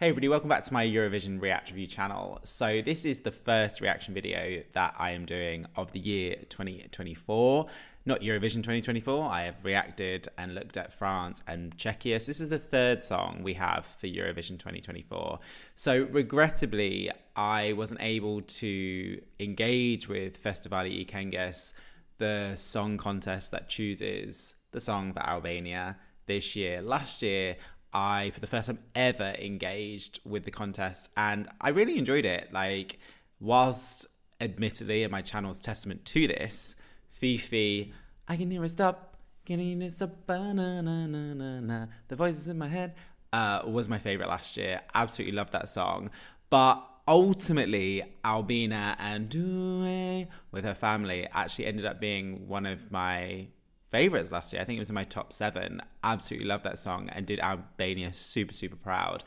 Hey everybody, welcome back to my Eurovision React Review channel. So this is the first reaction video that I am doing of the year 2024, not Eurovision 2024. I have reacted and looked at France and Czechia. So this is the third song we have for Eurovision 2024. So regrettably, I wasn't able to engage with Festivali ESC, the song contest that chooses the song for Albania this year. Last year, I, for the first time ever, engaged with the contest and I really enjoyed it. Like, whilst admittedly, and my channel's testament to this, Fifi, I can hear it stop, can hear it stop, na na na na na, the voices in my head, was my favourite last year. Absolutely loved that song. But ultimately, Albina and Due with her family actually ended up being one of my favorites last year. I think it was in my top 7. Absolutely loved that song and did Albania super proud.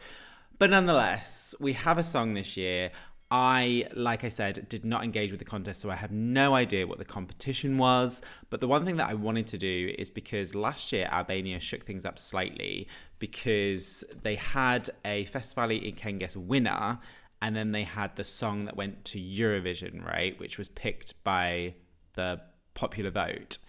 But nonetheless, we have a song this year. I, like I said, did not engage with the contest, so I have no idea what the competition was. But the one thing that I wanted to do is because last year Albania shook things up slightly because they had a Festivali ESC winner and then they had the song that went to Eurovision, right, which was picked by the popular vote.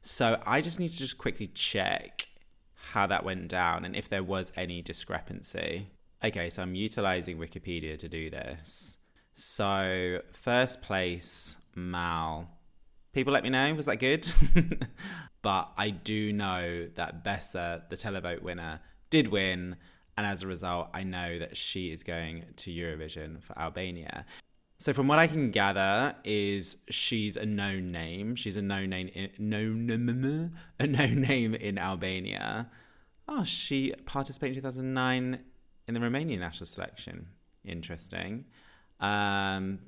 So I just need to just quickly check how that went down and if there was any discrepancy. Okay, so I'm utilizing Wikipedia to do this. So first place, Mal. People let me know, was that good? But I do know that Besa, the televote winner, did win. And as a result, I know that she is going to Eurovision for Albania. So from what I can gather is she's a known name. She's a known name in Albania. Oh, she participated in 2009 in the Romanian national selection. Interesting. Fine.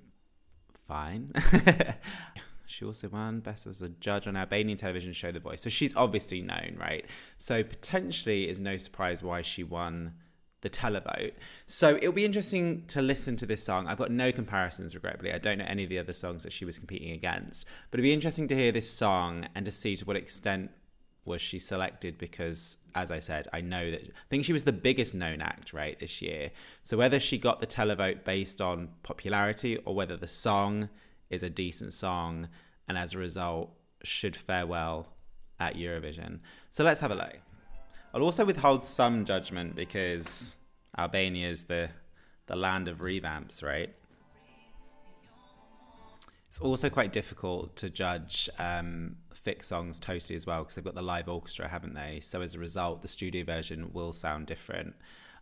She also won Best as a judge on Albanian television show The Voice. So she's obviously known, right? So potentially is no surprise why she won the televote. So it'll be interesting to listen to this song. I've got no comparisons, regrettably. I don't know any of the other songs that she was competing against, but it'll be interesting to hear this song and to see to what extent was she selected because, as I said, I think she was the biggest known act, right, this year. So whether she got the televote based on popularity or whether the song is a decent song and as a result should fare well at Eurovision. So let's have a look. I'll also withhold some judgment because Albania is the land of revamps, right? It's also quite difficult to judge fixed songs totally as well because they've got the live orchestra, haven't they? So as a result, the studio version will sound different.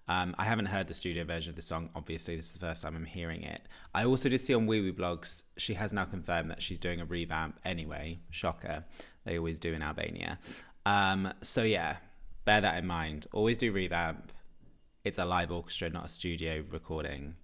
I haven't heard the studio version of the song, obviously. This is the first time I'm hearing it. I also did see on Wee Wee Blogs, she has now confirmed that she's doing a revamp anyway. Shocker. They always do in Albania. So yeah. Bear that in mind. Always do revamp. It's a live orchestra, not a studio recording.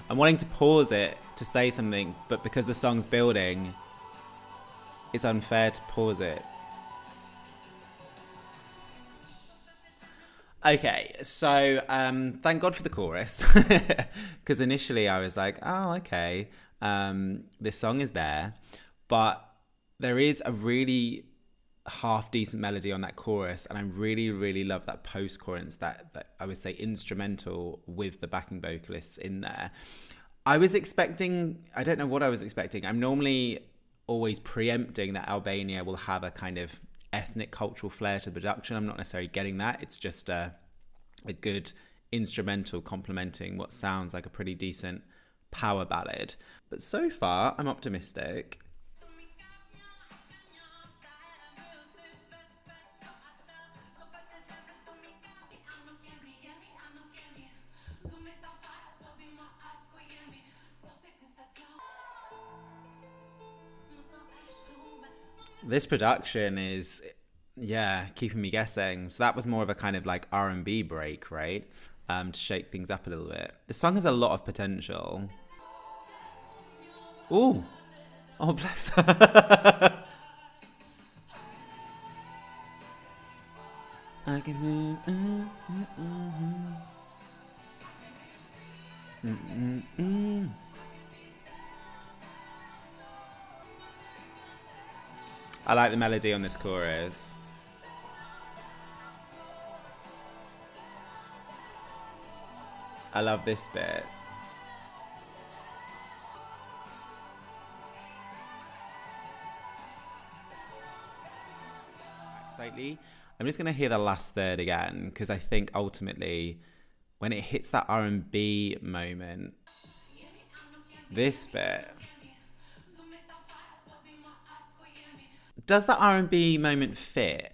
I'm wanting to pause it to say something, but because the song's building, it's unfair to pause it. Okay, so thank God for the chorus, because initially I was like, oh, okay, this song is there, but there is a really half decent melody on that chorus, and I really love that post chorus, that I would say instrumental with the backing vocalists in there. I don't know what I was expecting. I'm normally always preempting that Albania will have a kind of ethnic cultural flair to the production. I'm not necessarily getting that. It's just a good instrumental complementing what sounds like a pretty decent power ballad. But so far, I'm optimistic. This production is, yeah, keeping me guessing. So that was more of a kind of like R&B break, right? to shake things up a little bit. The song has a lot of potential. Ooh. Oh, bless her. I can I like the melody on this chorus. I love this bit. Slightly. I'm just going to hear the last third again, because I think ultimately when it hits that R&B moment, this bit, does that R&B moment fit?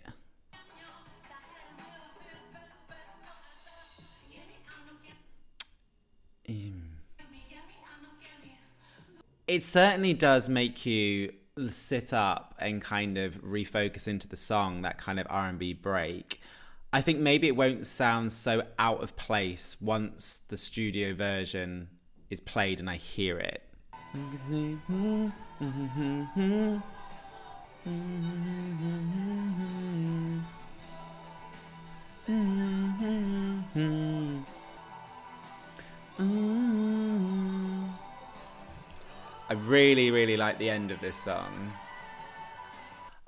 It certainly does make you sit up and kind of refocus into the song, that kind of R&B break. I think maybe it won't sound so out of place once the studio version is played and I hear it. I really, really like the end of this song.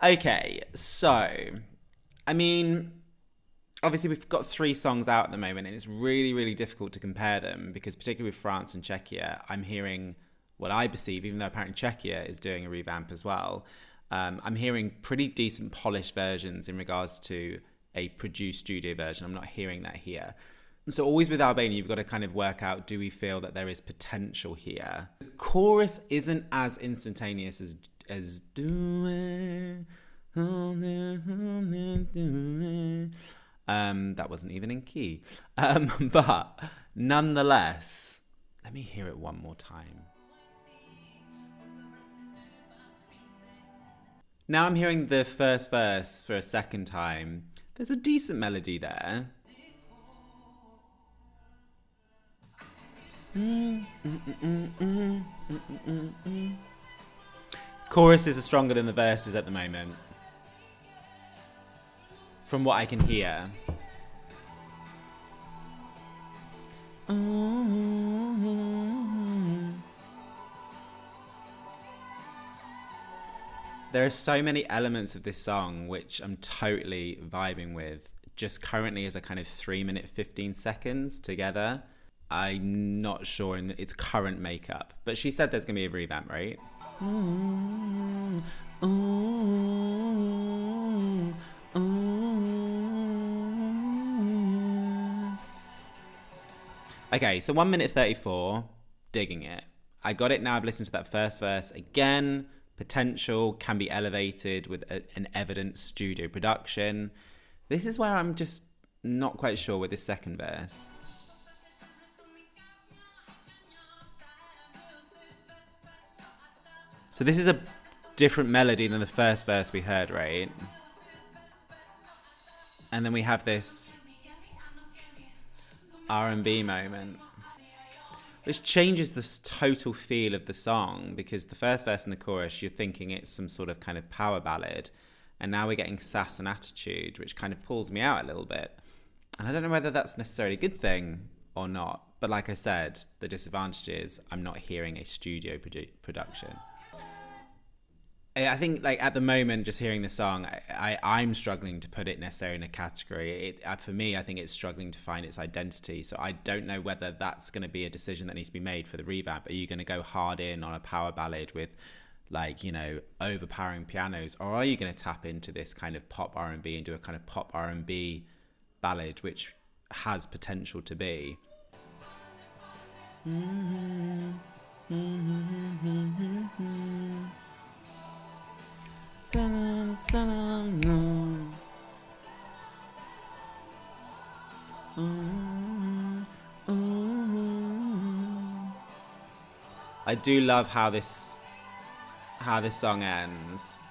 Okay, so, I mean, obviously we've got 3 songs out at the moment, and it's really, really difficult to compare them because particularly with France and Czechia, I'm hearing what I perceive, even though apparently Czechia is doing a revamp as well, I'm hearing pretty decent polished versions in regards to a produced studio version. I'm not hearing that here. So always with Albania, you've got to kind of work out, do we feel that there is potential here? The chorus isn't as instantaneous as do it. That wasn't even in key. But nonetheless, let me hear it one more time. Now I'm hearing the first verse for a second time. There's a decent melody there. Choruses are stronger than the verses at the moment, from what I can hear. There are so many elements of this song which I'm totally vibing with, just currently as a kind of 3-minute 15 seconds together. I'm not sure in its current makeup, but she said there's going to be a revamp, right? Okay, so 1 minute 34, digging it. I got it now. I've listened to that first verse again. Potential, can be elevated with an evident studio production. This is where I'm just not quite sure with this second verse. So this is a different melody than the first verse we heard, right? And then we have this R&B moment, which changes the total feel of the song, because the first verse and the chorus, you're thinking it's some sort of kind of power ballad. And now we're getting sass and attitude, which kind of pulls me out a little bit. And I don't know whether that's necessarily a good thing or not. But like I said, the disadvantage is I'm not hearing a studio production. I think, like, at the moment, just hearing the song, I'm struggling to put it necessarily in a category. For me, I think it's struggling to find its identity. So I don't know whether that's going to be a decision that needs to be made for the revamp. Are you going to go hard in on a power ballad with, like, you know, overpowering pianos? Or are you going to tap into this kind of pop R&B and do a kind of pop R&B ballad, which has potential to be? I do love how this song ends.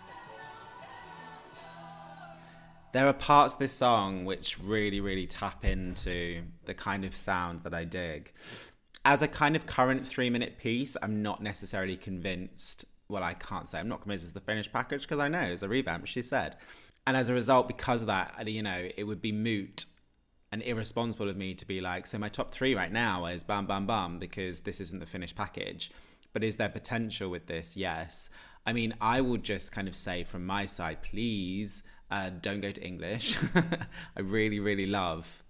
There are parts of this song which really, really tap into the kind of sound that I dig. As a kind of current 3-minute piece, I'm not necessarily convinced. Well, I can't say I'm not convinced it's the finished package because I know it's a revamp, she said. And as a result, because of that, you know, it would be moot and irresponsible of me to be like, so my top 3 right now is bam, bam, bam, because this isn't the finished package. But is there potential with this? Yes. I mean, I would just kind of say from my side, please don't go to English. I really, really love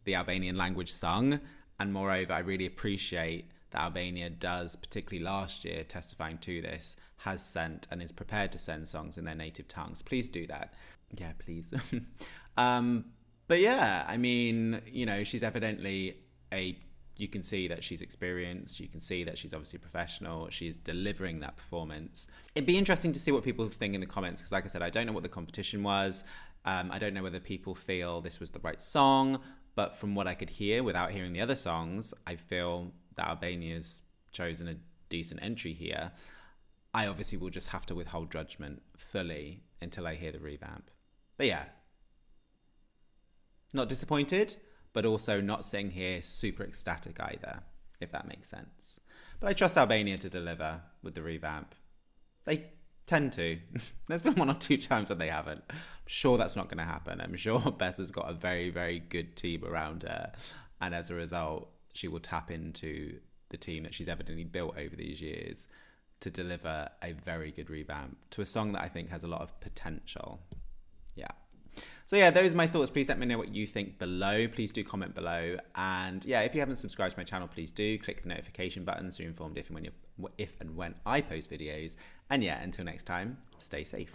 the Albanian language sung. And moreover, I really appreciate that Albania does, particularly last year, testifying to this, has sent and is prepared to send songs in their native tongues. Please do that. Yeah, please. But yeah, I mean, you know, she's evidently you can see that she's experienced. You can see that she's obviously professional. She's delivering that performance. It'd be interesting to see what people think in the comments, because like I said, I don't know what the competition was. I don't know whether people feel this was the right song, but from what I could hear without hearing the other songs, I feel that Albania's chosen a decent entry here. I obviously will just have to withhold judgment fully until I hear the revamp. But yeah, not disappointed, but also not sitting here super ecstatic either, if that makes sense. But I trust Albania to deliver with the revamp. They tend to. There's been 1 or 2 times that they haven't. I'm sure that's not going to happen. I'm sure Besa's got a very, very good team around her. And as a result, she will tap into the team that she's evidently built over these years to deliver a very good revamp to a song that I think has a lot of potential. Yeah. So yeah, those are my thoughts. Please let me know what you think below. Please do comment below. And yeah, if you haven't subscribed to my channel, please do click the notification button so you're informed if and when I post videos. And yeah, until next time, stay safe.